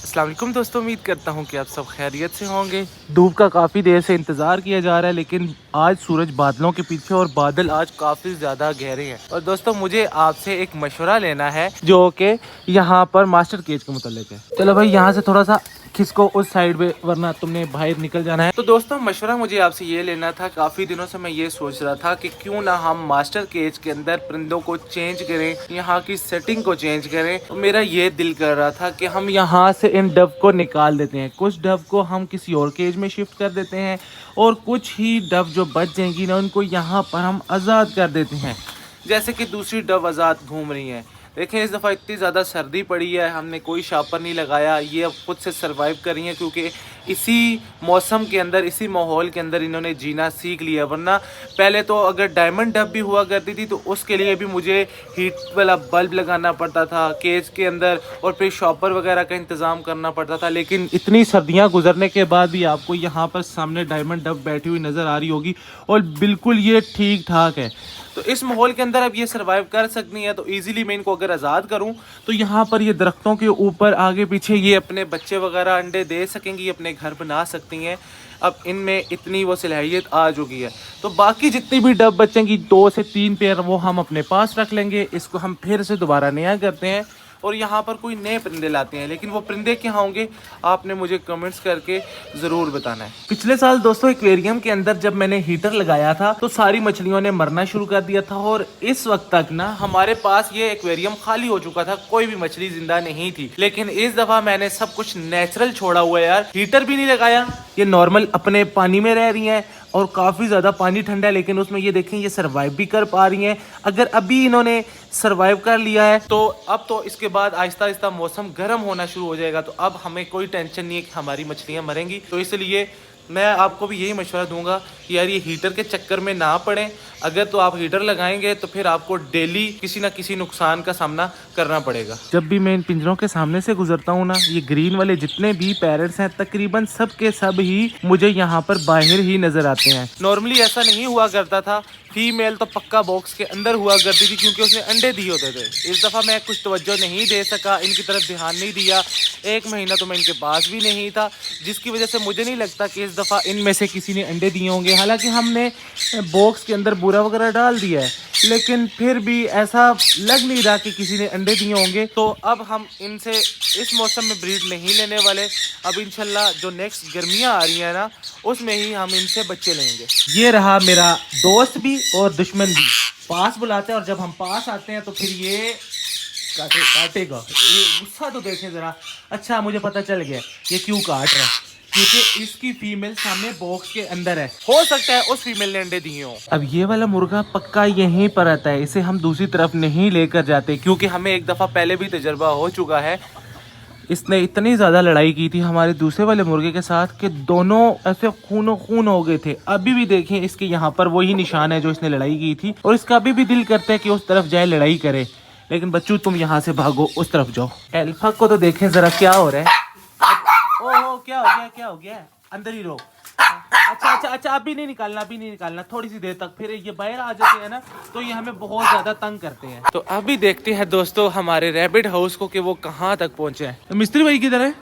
अस्सलाम वालेकुम दोस्तों, उम्मीद करता हूँ कि आप सब खैरियत से होंगे। धूप का काफ़ी देर से इंतज़ार किया जा रहा है, लेकिन आज सूरज बादलों के पीछे और बादल आज काफ़ी ज़्यादा गहरे हैं। और दोस्तों मुझे आपसे एक मशवरा लेना है जो कि यहाँ पर मास्टर केज के मुतालिक है। चलो भाई यहाँ से थोड़ा सा खिसको उस साइड पे, वरना तुमने बाहर निकल जाना है। तो दोस्तों मशवरा मुझे आपसे ये लेना था। काफ़ी दिनों से मैं ये सोच रहा था कि क्यों ना हम मास्टर केज के अंदर परिंदों को चेंज करें, यहाँ की सेटिंग को चेंज करें। तो मेरा ये दिल कर रहा था कि हम यहाँ से इन डव को निकाल देते हैं, कुछ डव को हम किसी और केज में शिफ्ट कर देते हैं और कुछ ही डव जो बच जाएंगी ना उनको यहाँ पर हम आज़ाद कर देते हैं, जैसे कि दूसरी डव आज़ाद घूम रही हैं। देखें इस दफ़ा इतनी ज़्यादा सर्दी पड़ी है, हमने कोई शापर नहीं लगाया, ये अब खुद से सरवाइव कर रही हैं क्योंकि इसी मौसम के अंदर, इसी माहौल के अंदर इन्होंने जीना सीख लिया। वरना पहले तो अगर डायमंड डब भी हुआ करती थी तो उसके लिए भी मुझे हीट वाला बल्ब लगाना पड़ता था केज के अंदर और फिर शॉपर वगैरह का इंतज़ाम करना पड़ता था। लेकिन इतनी सर्दियाँ गुजरने के बाद भी आपको यहाँ पर सामने डायमंड डब बैठी हुई नज़र आ रही होगी और बिल्कुल ये ठीक ठाक है। तो इस माहौल के अंदर अब ये सरवाइव कर सकती हैं। तो इजीली मैं इनको अगर आज़ाद करूं तो यहाँ पर ये दरख्तों के ऊपर आगे पीछे ये अपने बच्चे वगैरह अंडे दे सकेंगी, अपने घर बना सकती हैं। अब इनमें इतनी वो सलाहियत आ चुकी है। तो बाकी जितनी भी डब बचेंगी 2 से 3 पेयर वो हम अपने पास रख लेंगे। इसको हम फिर से दोबारा नया करते हैं और यहाँ पर कोई नए परिंदे लाते हैं। लेकिन वो परिंदे क्या होंगे आपने मुझे कमेंट्स करके ज़रूर बताना है। पिछले साल दोस्तों एक्वेरियम के अंदर जब मैंने हीटर लगाया था तो सारी मछलियों ने मरना शुरू कर दिया था और इस वक्त तक ना हमारे पास ये एक्वेरियम खाली हो चुका था, कोई भी मछली जिंदा नहीं थी। लेकिन इस दफ़ा मैंने सब कुछ नेचुरल छोड़ा हुआ है यार, हीटर भी नहीं लगाया, ये नॉर्मल अपने पानी में रह रही हैं और काफ़ी ज़्यादा पानी ठंडा है लेकिन उसमें ये देखें ये सरवाइव भी कर पा रही हैं। अगर अभी इन्होंने सरवाइव कर लिया है तो अब तो इसके बाद आहिस्ता आहिस्ता मौसम गर्म होना शुरू हो जाएगा, तो अब हमें कोई टेंशन नहीं है कि हमारी मछलियाँ मरेंगी। तो इसलिए मैं आपको भी यही मशवरा दूंगा कि यार ये हीटर के चक्कर में ना पड़ें। अगर तो आप हीटर लगाएंगे तो फिर आपको डेली किसी ना किसी नुकसान का सामना करना पड़ेगा। जब भी मैं इन पिंजरों के सामने से गुजरता हूँ ना, ये ग्रीन वाले जितने भी पैरेट्स हैं तकरीबन सब के सब ही मुझे यहाँ पर बाहर ही नजर आते हैं। नॉर्मली ऐसा नहीं हुआ करता था, फीमेल तो पक्का बॉक्स के अंदर हुआ करती थी क्योंकि उसने अंडे दिए होते थे। इस दफ़ा मैं कुछ तवज्जो नहीं दे सका, इनकी तरफ ध्यान नहीं दिया, 1 महीना तो मैं इनके पास भी नहीं था, जिसकी वजह से मुझे नहीं लगता कि इस दफ़ा इनमें से किसी ने अंडे दिए होंगे। हालांकि हमने बॉक्स के अंदर बूरा वगैरह डाल दिया है लेकिन फिर भी ऐसा लग नहीं रहा कि किसी ने अंडे दिए होंगे। तो अब हम इनसे इस मौसम में ब्रीड नहीं लेने वाले। अब इंशाल्लाह जो नेक्स्ट गर्मियाँ आ रही हैं ना उसमें ही हम इनसे बच्चे लेंगे। ये रहा मेरा दोस्त भी और दुश्मन भी, पास बुलाते हैं और जब हम पास आते हैं तो फिर ये काटेगा। ये गुस्सा तो देखें जरा। अच्छा मुझे पता चल गया ये क्यों काट रहा है, क्योंकि इसकी फीमेल सामने बॉक्स के अंदर है, हो सकता है उस फीमेल ने अंडे दिए हो। अब ये वाला मुर्गा पक्का यहीं पर रहता है, इसे हम दूसरी तरफ नहीं लेकर जाते क्योंकि हमें एक दफ़ा पहले भी तजर्बा हो चुका है। इसने इतनी ज़्यादा लड़ाई की थी हमारे दूसरे वाले मुर्गे के साथ कि दोनों ऐसे खूनो खून हो गए थे। अभी भी देखें इसके यहाँ पर वही निशान है जो इसने लड़ाई की थी और इसका अभी भी दिल करता है कि उस तरफ जाए लड़ाई करे। लेकिन बच्चू तुम यहाँ से भागो, उस तरफ जाओ। एल्फा को तो देखें ज़रा क्या हो रहा है। ओहो क्या हो गया, क्या हो गया, अंदर ही रहो। अच्छा अच्छा अच्छा अभी नहीं निकालना, अभी नहीं निकालना, थोड़ी सी देर तक, फिर ये बाहर आ जाते हैं ना तो ये हमें बहुत ज्यादा तंग करते हैं। तो अभी देखते हैं दोस्तों हमारे रैबिट हाउस को कि वो कहाँ तक पहुँचे हैं। तो मिस्त्री भाई किधर है?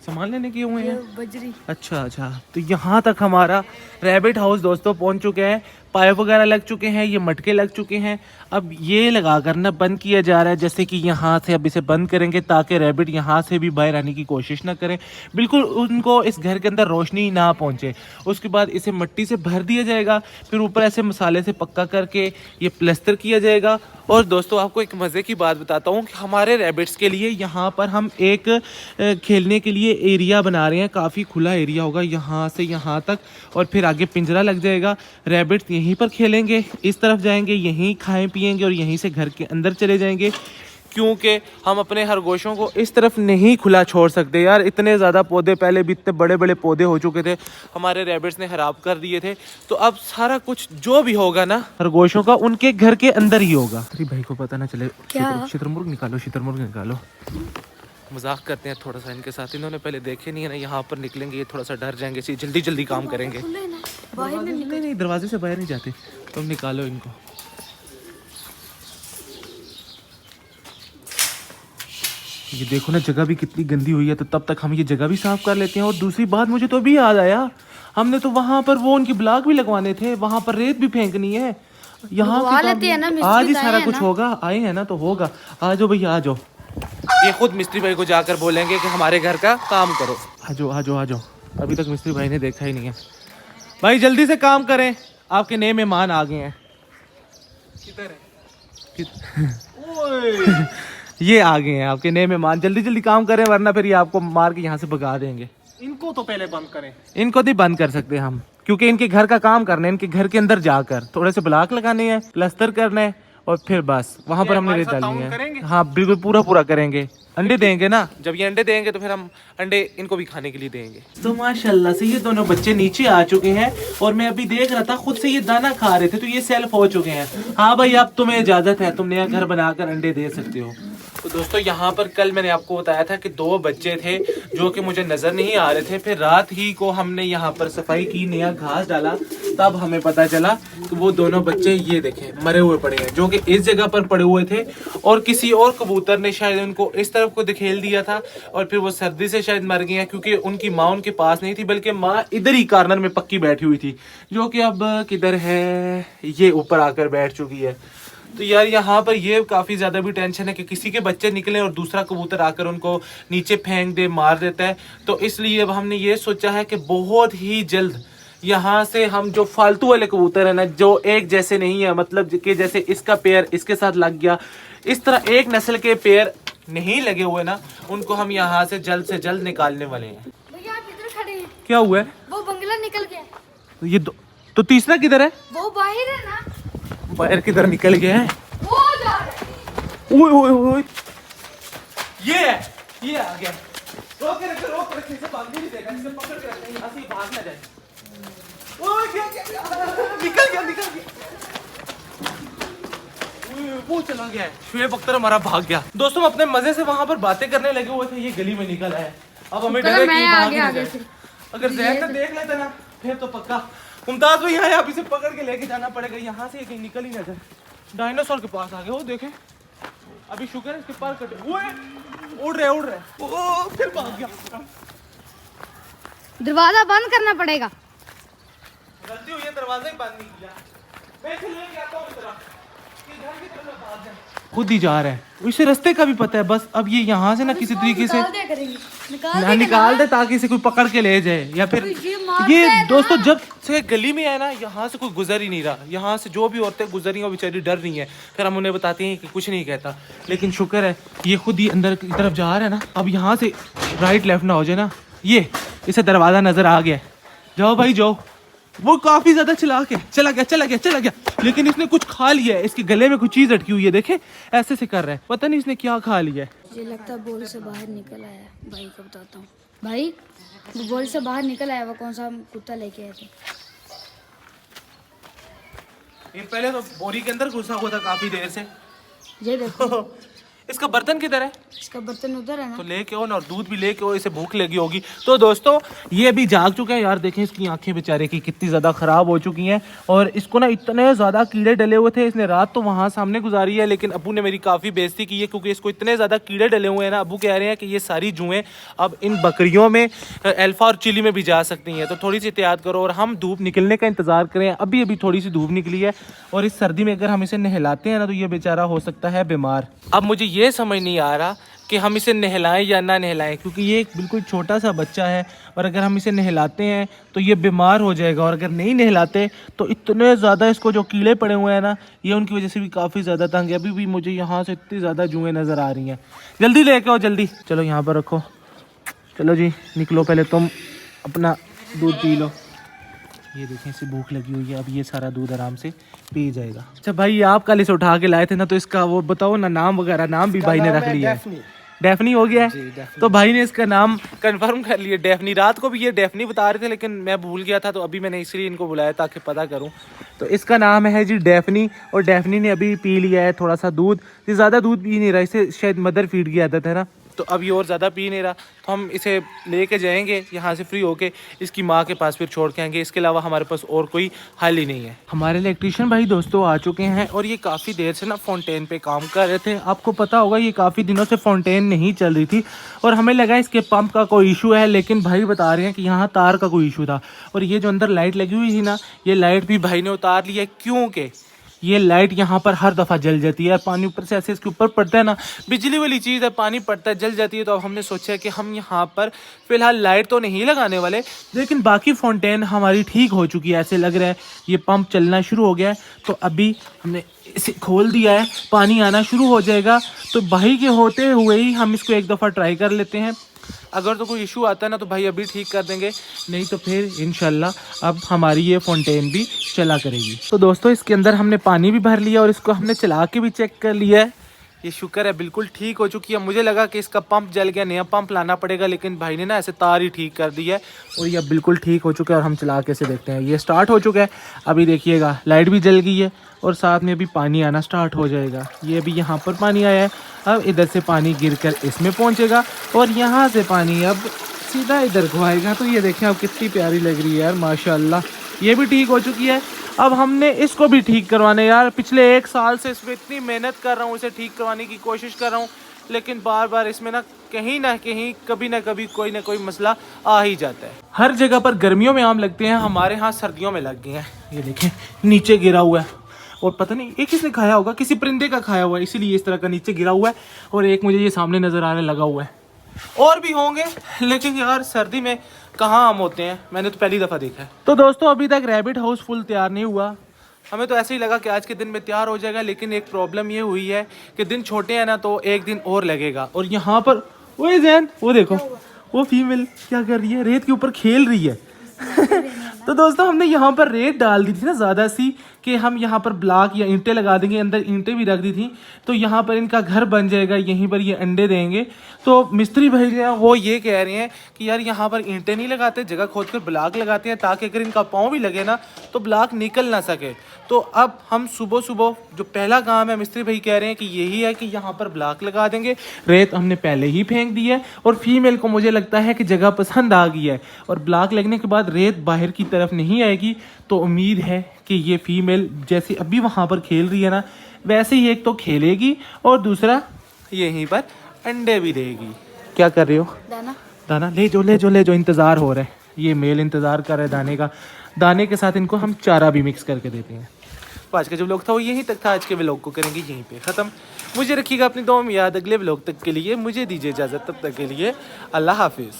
सामान लेने के हुए हैं बजरी। अच्छा अच्छा, तो यहाँ तक हमारा रैबिट हाउस दोस्तों पहुँच चुके हैं। पाइप वगैरह लग चुके हैं, ये मटके लग चुके हैं। अब ये लगा कर ना बंद किया जा रहा है, जैसे कि यहाँ से अब इसे बंद करेंगे ताकि रैबिट यहाँ से भी बाहर आने की कोशिश ना करें, बिल्कुल उनको इस घर के अंदर रोशनी ना पहुँचे। उसके बाद इसे मिट्टी से भर दिया जाएगा, फिर ऊपर ऐसे मसाले से पक्का करके ये प्लास्टर किया जाएगा। और दोस्तों आपको एक मज़े की बात बताता हूँ कि हमारे रैबिट्स के लिए यहाँ पर हम एक खेलने के लिए एरिया बना रहे हैं, काफ़ी खुला एरिया होगा यहाँ से यहाँ तक और फिर आगे पिंजरा लग जाएगा। रैबिट्स यहीं पर खेलेंगे, इस तरफ जाएंगे, यहीं खाएं पिएंगे और यहीं से घर के अंदर चले जाएंगे क्योंकि हम अपने खरगोशों को इस तरफ नहीं खुला छोड़ सकते यार। इतने ज़्यादा पौधे, पहले भी इतने बड़े बड़े पौधे हो चुके थे, हमारे रैबिट्स ने खराब कर दिए थे। तो अब सारा कुछ जो भी होगा ना खरगोशों का उनके घर के अंदर ही होगा। अरे भाई को पता ना चले। शुतुरमुर्ग निकालो, शुतुरमुर्ग निकालो। मजाक करते हैं थोड़ा सा इनके साथ, इन्होंने पहले देखे नहीं है ना, यहाँ पर निकलेंगे ये थोड़ा सा डर जाएंगे, जल्दी जल्दी काम करेंगे। नहीं दरवाजे से बाहर नहीं जाते, तुम निकालो इनको। ये देखो ना जगह भी कितनी गंदी हुई है, तो तब तक हम ये जगह भी साफ कर लेते हैं। और दूसरी बात मुझे तो अभी याद आया, हमने तो वहाँ पर वो उनकी ब्लॉक भी लगवाने थे, वहाँ पर रेत भी फेंकनी है। यहाँ आज ही सारा कुछ होगा, आए हैं ना तो होगा। आ जाओ भैया आ जाओ, ये खुद मिस्त्री भाई को जाकर बोलेंगे कि हमारे घर का काम करो। आ जाओ आ जाओ आ जाओ, अभी तक मिस्त्री भाई ने देखा ही नहीं है। भाई जल्दी से काम करें, आपके नए मेहमान आ गए हैं। किधर है? ये आ गए हैं आपके नए मेहमान, जल्दी जल्दी काम करें वरना फिर ये आपको मार के यहाँ से भगा देंगे। इनको तो पहले बंद करें। इनको नहीं बंद कर सकते हम, क्योंकि इनके घर का काम करना है। इनके घर के अंदर जाकर थोड़े से ब्लॉक लगाने हैं, प्लास्टर करना है और फिर बस वहाँ पर हमने रेत डालनी है। हाँ बिल्कुल पूरा पूरा करेंगे। अंडे देंगे ना, जब ये अंडे देंगे तो फिर हम अंडे इनको भी खाने के लिए देंगे। तो माशाल्लाह से ये दोनों बच्चे नीचे आ चुके हैं और मैं अभी देख रहा था खुद से ये दाना खा रहे थे, तो ये सेल्फ हो चुके हैं। हाँ भाई अब तुम्हें इजाजत है, तुम नया घर बनाकर अंडे दे सकते हो। तो दोस्तों यहाँ पर कल मैंने आपको बताया था कि 2 बच्चे थे जो कि मुझे नजर नहीं आ रहे थे। फिर रात ही को हमने यहाँ पर सफाई की, नया घास डाला, तब हमें पता चला कि वो दोनों बच्चे ये देखें मरे हुए पड़े हैं, जो कि इस जगह पर पड़े हुए थे। और किसी और कबूतर ने शायद उनको इस तरफ को धकेल दिया था और फिर वो सर्दी से शायद मर गए हैं, क्योंकि उनकी माँ उनके पास नहीं थी, बल्कि माँ इधर ही कार्नर में पक्की बैठी हुई थी, जो कि अब किधर है, ये ऊपर आकर बैठ चुकी है। तो यार यहाँ पर ये काफ़ी ज़्यादा भी टेंशन है कि किसी के बच्चे निकले और दूसरा कबूतर आकर उनको नीचे फेंक दे, मार देता है। तो इसलिए अब हमने ये सोचा है कि बहुत ही जल्द यहाँ से हम जो फालतू वाले कबूतर है ना, जो एक जैसे नहीं है, मतलब कि जैसे इसका पेयर इसके साथ लग गया, इस तरह एक नस्ल के पेयर नहीं लगे हुए ना, उनको हम यहाँ से जल्द निकालने वाले हैं। भैया आप इधर खड़े हैं। क्या हुआ है? वो बंगला निकल गया। ये तो तीसरा किधर है? वो बाहर है ना। बाहर किधर निकल गया है? वो जा रहा है। ओए ओए ओए, ये आ गया। रोक के इसे भागने नहीं देगा, इसे पकड़ के रखना, यहाँ से ये भाग ना जाए। ओए क्या निकल गया। वो चला गया है, शुएब अख्तर हमारा भाग गया। दोस्तों हम अपने मजे से वहां पर बातें करने लगे हुए थे, ये गली में निकल आया। अब हमें डर है कि भाग ना जाए। अगर जहर का देख लेते ना फिर तो पक्का मुमताज भाई यहाँ आप इसे पकड़ के लेके जाना पड़ेगा, यहाँ से कहीं निकल ही ना जाए। डायनासोर के पास आ गए, वो देखे, अभी शुक्र है इसके पार कटे। उड़ रहे ओ फिर भाग गया। दरवाजा बंद करना पड़ेगा। गलती हुई है, दरवाजा ही बंद नहीं किया। मैं फिर लेके आता हूँ इधर, ये घर की तरफ भाग जाए। खुद ही जा रहा है, उसे रास्ते का भी पता है, बस अब ये यहाँ से ना किसी तरीके से निकाल दे ताकि इसे कोई पकड़ के ले जाए, या फिर ये दोस्तों जब से गली में है ना, यहाँ से कोई गुजर ही नहीं रहा। यहाँ से जो भी औरतें गुजरी हैं वो बेचारी डर रही हैं, फिर हम उन्हें बताते हैं कि कुछ नहीं कहता, लेकिन शुक्र है ये खुद ही अंदर की तरफ जा रहा है ना। अब यहाँ से राइट लेफ्ट ना हो जाए ना, ये इसे दरवाजा नजर आ गया, जाओ भाई जाओ। वो काफी ज्यादा चला गया, लेकिन इसने कुछ खा लिया है, इसके गले में कुछ चीज अटकी हुई है, देखे ऐसे से कर रहा है, पता नहीं इसने क्या खा लिया है। मुझे लगता है बॉल से बाहर निकल आया, भाई को बताता हूँ। भाई वो बॉल से बाहर निकल आया, वो कौन सा कुत्ता लेके आए थे। ये पहले तो बोरी के अंदर घुसा हुआ था काफी देर से। ये देखो इसका बर्तन किधर है? इसका बर्तन उधर है ना, तो लेके आओ ना, और दूध भी लेके आओ, इसे भूख लगी होगी। तो दोस्तों ये अभी जाग चुका है यार, देखें इसकी आंखें बेचारे की कितनी ज़्यादा ख़राब हो चुकी हैं, और इसको ना इतने ज़्यादा कीड़े डले हुए थे। इसने रात तो वहाँ सामने गुजारी है, लेकिन अबू ने मेरी काफ़ी बेइज्जती की है, क्योंकि इसको इतने ज़्यादा कीड़े डले हुए हैं ना। अबू कह रहे हैं कि ये सारी जुएँ अब इन बकरियों में, अल्फा और चिली में भी जा सकती हैं, तो थोड़ी सी एहतियात करो। और हम धूप निकलने का इंतज़ार करें, अभी थोड़ी सी धूप निकली है, और इस सर्दी में अगर हम इसे नहलाते हैं ना तो ये बेचारा हो सकता है बीमार। अब मुझे ये समझ नहीं आ रहा कि हम इसे नहलाएं या ना नहलाएं, क्योंकि ये एक बिल्कुल छोटा सा बच्चा है, और अगर हम इसे नहलाते हैं तो ये बीमार हो जाएगा, और अगर नहीं नहलाते तो इतने ज़्यादा इसको जो कीड़े पड़े हुए हैं ना, ये उनकी वजह से भी काफ़ी ज़्यादा तंग है। अभी भी मुझे यहाँ से इतनी ज़्यादा जुएँ नज़र आ रही हैं। जल्दी लेके आओ, जल्दी चलो, यहाँ पर रखो, चलो जी निकलो, पहले तुम अपना दूध पी लो। ये देखें इसे भूख लगी हुई है, अब ये सारा दूध आराम से पी जाएगा। अच्छा भाई आप कल इसे उठा के लाए थे ना, तो इसका वो बताओ ना नाम वगैरह। नाम भी भाई ने रख लिया है, डेफनी हो गया है। तो भाई ने इसका नाम कंफर्म कर लिया, डेफनी। रात को भी ये डेफनी बता रहे थे, लेकिन मैं भूल गया था, तो अभी मैंने इसलिए इनको बुलाया ताकि पता करूं। तो इसका नाम है जी डेफनी, और डेफनी ने अभी पी लिया है थोड़ा सा दूध। ये ज़्यादा दूध पी नहीं रहा, इसे शायद मदर फीड की आदत है ना, तो अब ये और ज़्यादा पी नहीं रहा, तो हम इसे लेके जाएंगे यहाँ से फ्री होके इसकी माँ के पास, फिर छोड़ के आएंगे। इसके अलावा हमारे पास और कोई हल ही नहीं है। हमारे इलेक्ट्रीशियन भाई दोस्तों आ चुके हैं और ये काफ़ी देर से ना फाउंटेन पे काम कर रहे थे। आपको पता होगा ये काफ़ी दिनों से फाउंटेन नहीं चल रही थी और हमें लगा इसके पंप का कोई इशू है, लेकिन भाई बता रहे हैं कि यहाँ तार का कोई इशू था। और ये जो अंदर लाइट लगी हुई थी ना, ये लाइट भी भाई ने उतार ली है, क्योंकि ये लाइट यहाँ पर हर दफ़ा जल जाती है। पानी ऊपर से ऐसे इसके ऊपर पड़ता है ना, बिजली वाली चीज़ है, पानी पड़ता है जल जाती है। तो अब हमने सोचा कि हम यहाँ पर फ़िलहाल लाइट तो नहीं लगाने वाले, लेकिन बाकी फाउंटेन हमारी ठीक हो चुकी है, ऐसे लग रहा है ये पंप चलना शुरू हो गया है। तो अभी हमने इसे खोल दिया है, पानी आना शुरू हो जाएगा। तो भाई के होते हुए ही हम इसको एक दफ़ा ट्राई कर लेते हैं। अगर तो कोई इशू आता है ना तो भाई अभी ठीक कर देंगे, नहीं तो फिर इंशाल्लाह अब हमारी ये फाउंटेन भी चला करेगी। तो दोस्तों इसके अंदर हमने पानी भी भर लिया और इसको हमने चला के भी चेक कर लिया है। ये शुक्र है बिल्कुल ठीक हो चुकी है। मुझे लगा कि इसका पंप जल गया, नया पंप लाना पड़ेगा, लेकिन भाई ने ना ऐसे तार ही ठीक कर दी है और ये बिल्कुल ठीक हो चुका है। और हम चला के से देखते हैं, ये स्टार्ट हो चुका है। अभी देखिएगा लाइट भी जल गई है और साथ में अभी पानी आना स्टार्ट हो जाएगा। ये अभी यहाँ पर पानी आया है, अब इधर से पानी गिरकर इसमें पहुँचेगा और यहाँ से पानी अब सीधा इधर को आएगा। तो ये देखें अब कितनी प्यारी लग रही है यार, माशाल्लाह। ये भी ठीक हो चुकी है। अब हमने इसको भी ठीक करवाने, यार पिछले 1 साल से इसमें इतनी मेहनत कर रहा हूँ, इसे ठीक करवाने की कोशिश कर रहा हूँ, लेकिन बार बार इसमें ना कहीं कभी ना कभी कोई ना कोई मसला आ ही जाता है। हर जगह पर गर्मियों में आम लगते हैं, हमारे यहाँ सर्दियों में लग गए हैं। ये देखें नीचे गिरा हुआ है और पता नहीं ये किसने खाया होगा, किसी परिंदे का खाया हुआ है, इसीलिए इस तरह का नीचे गिरा हुआ है। और एक मुझे ये सामने नज़र आ रहा है लगा हुआ है, और भी होंगे, लेकिन यार सर्दी में कहाँ आम होते हैं, मैंने तो पहली दफ़ा देखा है। तो दोस्तों अभी तक रैबिट हाउस फुल तैयार नहीं हुआ। हमें तो ऐसे ही लगा कि आज के दिन में तैयार हो जाएगा, लेकिन एक प्रॉब्लम ये हुई है कि दिन छोटे हैं ना, तो एक दिन और लगेगा। और यहाँ पर वो जैन, वो देखो वो फीमेल क्या कर रही है, रेत के ऊपर खेल रही है। तो दोस्तों हमने यहाँ पर रेत डाल दी थी ना ज़्यादा सी, कि हम यहाँ पर ब्लॉक या ईंटें लगा देंगे, अंदर ईंटें भी रख दी थी, तो यहाँ पर इनका घर बन जाएगा, यहीं पर ये अंडे देंगे। तो मिस्त्री भाई हैं वो ये कह रहे हैं कि यार यहाँ पर ईंटें नहीं लगाते, जगह खोद कर ब्लॉक लगाते हैं, ताकि अगर इनका पाँव भी लगे ना तो ब्लॉक निकल ना सके। तो अब हम सुबह सुबह जो पहला काम है, मिस्त्री भाई कह रहे हैं कि यही है कि यहाँ पर ब्लॉक लगा देंगे। रेत हमने पहले ही फेंक दी है और फीमेल को मुझे लगता है कि जगह पसंद आ गई है, और ब्लॉक लगने के बाद रेत बाहर की तरफ नहीं आएगी। तो उम्मीद है कि ये फीमेल जैसे अभी वहाँ पर खेल रही है ना, वैसे ही एक तो खेलेगी और दूसरा यहीं पर अंडे भी देगी। क्या कर रही हो? दाना दाना ले जो इंतज़ार हो रहा है, ये मेल इंतज़ार कर रहा है दाने का। दाने के साथ इनको हम चारा भी मिक्स करके देते हैं। तो आज का जो व्लॉग था वो यहीं तक था। आज के व्लॉग को करेंगे यहीं पे ख़त्म। मुझे रखिएगा अपनी दुआ में याद। अगले व्लॉग तक के लिए मुझे दीजिए इजाज़त, तब तक के लिए अल्लाह हाफिज़।